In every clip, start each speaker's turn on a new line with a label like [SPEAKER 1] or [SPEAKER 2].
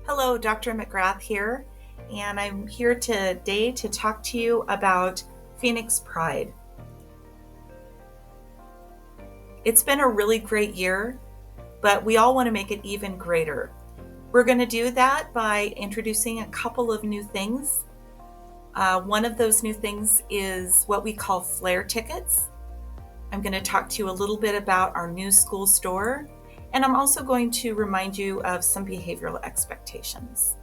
[SPEAKER 1] Hello, Dr. McGrath here, and I'm here today to talk to you about Phoenix Pride. It's been a really great year, but we all want to make it even greater. We're going to do that by introducing a couple of new things. One of those new things is what we call flare tickets. I'm going to talk to you a little bit about our new school store, and I'm also going to remind you of some behavioral expectations.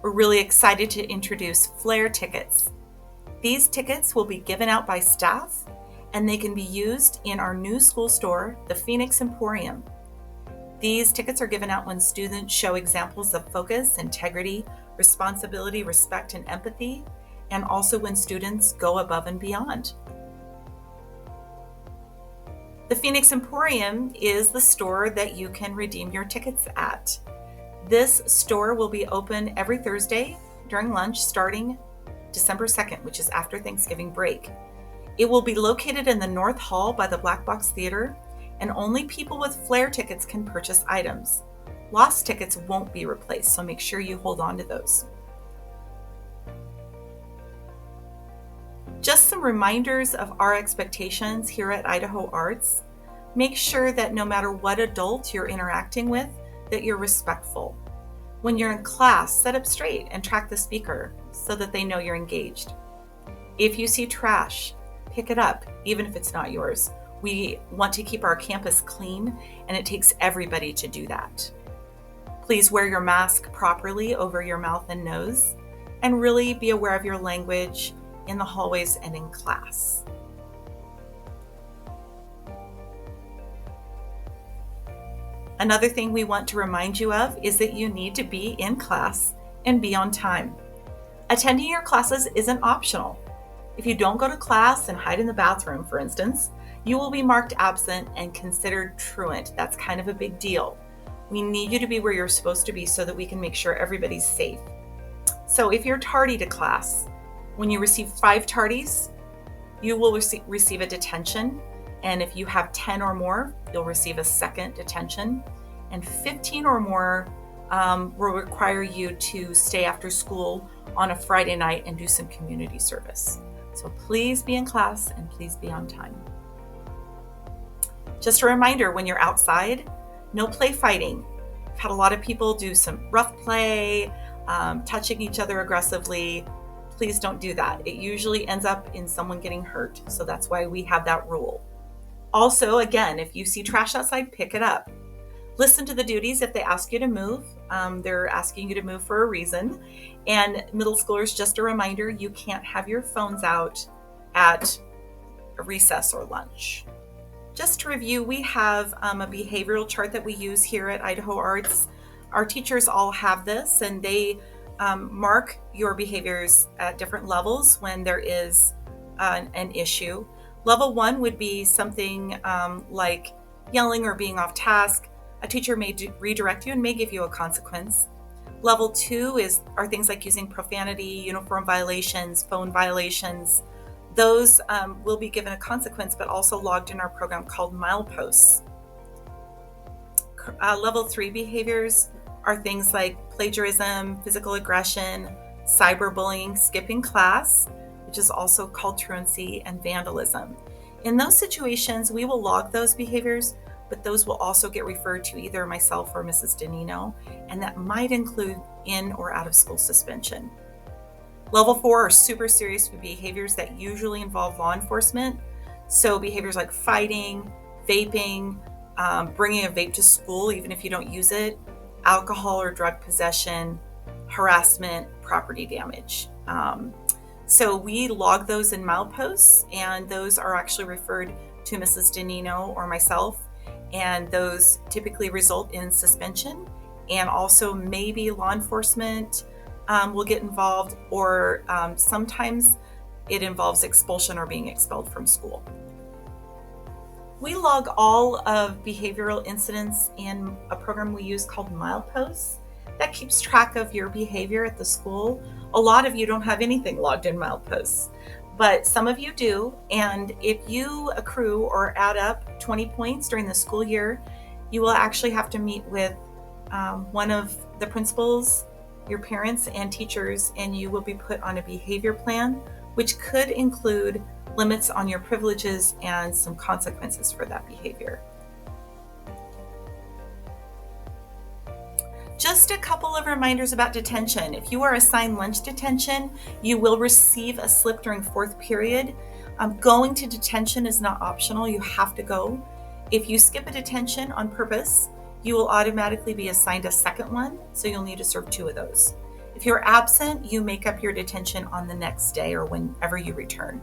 [SPEAKER 1] We're really excited to introduce flare tickets. These tickets will be given out by staff, and they can be used in our new school store, the Phoenix Emporium. These tickets are given out when students show examples of focus, integrity, responsibility, respect, and empathy, and also when students go above and beyond. The Phoenix Emporium is the store that you can redeem your tickets at. This store will be open every Thursday during lunch starting December 2nd, which is after Thanksgiving break. It will be located in the North Hall by the Black Box Theater, and only people with flare tickets can purchase items. Lost tickets won't be replaced, so make sure you hold on to those. Just some reminders of our expectations here at Idaho Arts. Make sure that no matter what adult you're interacting with, that you're respectful. When you're in class, sit up straight and track the speaker so that they know you're engaged. If you see trash, pick it up, even if it's not yours. We want to keep our campus clean, and it takes everybody to do that. Please wear your mask properly over your mouth and nose, and really be aware of your language in the hallways and in class. Another thing we want to remind you of is that you need to be in class and be on time. Attending your classes isn't optional. If you don't go to class and hide in the bathroom, for instance, you will be marked absent and considered truant. That's kind of a big deal. We need you to be where you're supposed to be so that we can make sure everybody's safe. So if you're tardy to class, when you receive 5 tardies, you will receive a detention. And if you have 10 or more, you'll receive a second detention. And 15 or more will require you to stay after school on a Friday night and do some community service. So please be in class and please be on time. Just a reminder, when you're outside, no play fighting. I've had a lot of people do some rough play, touching each other aggressively. Please don't do that. It usually ends up in someone getting hurt. So that's why we have that rule. Also, again, if you see trash outside, pick it up. Listen to the duties if they ask you to move. They're asking you to move for a reason. And middle schoolers, just a reminder, you can't have your phones out at a recess or lunch. Just to review, we have a behavioral chart that we use here at Idaho Arts. Our teachers all have this, and they mark your behaviors at different levels when there is an issue. Level 1 would be something like yelling or being off task. A teacher may redirect you and may give you a consequence. Level 2 are things like using profanity, uniform violations, phone violations. Those will be given a consequence, but also logged in our program called mileposts. Level 3 behaviors are things like plagiarism, physical aggression, cyberbullying, skipping class, which is also called truancy, and vandalism. In those situations, we will log those behaviors, but those will also get referred to either myself or Mrs. Danino, and that might include in or out of school suspension. Level 4 are super serious behaviors that usually involve law enforcement. So behaviors like fighting, vaping, bringing a vape to school even if you don't use it, alcohol or drug possession, harassment, property damage. So we log those in mileposts, and those are actually referred to Mrs. Danino or myself, and those typically result in suspension, and also maybe law enforcement will get involved, or sometimes it involves expulsion or being expelled from school. We log all of behavioral incidents in a program we use called Mileposts that keeps track of your behavior at the school. A lot of you don't have anything logged in Mileposts, but some of you do. And if you accrue or add up 20 points during the school year, you will actually have to meet with one of the principals, your parents, and teachers, and you will be put on a behavior plan, which could include limits on your privileges and some consequences for that behavior. Just a couple of reminders about detention. If you are assigned lunch detention, you will receive a slip during fourth period. Going to detention is not optional, you have to go. If you skip a detention on purpose, you will automatically be assigned a second one, so you'll need to serve 2 of those. If you're absent, you make up your detention on the next day or whenever you return.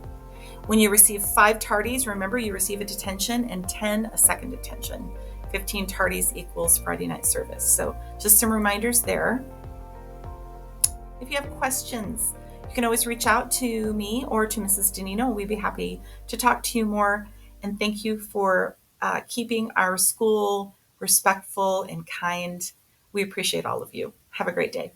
[SPEAKER 1] When you receive 5 tardies, remember you receive a detention, and 10 a second detention. 15 tardies equals Friday night service. So just some reminders there. If you have questions, you can always reach out to me or to Mrs. Danino. We'd be happy to talk to you more. And thank you for keeping our school respectful and kind. We appreciate all of you. Have a great day.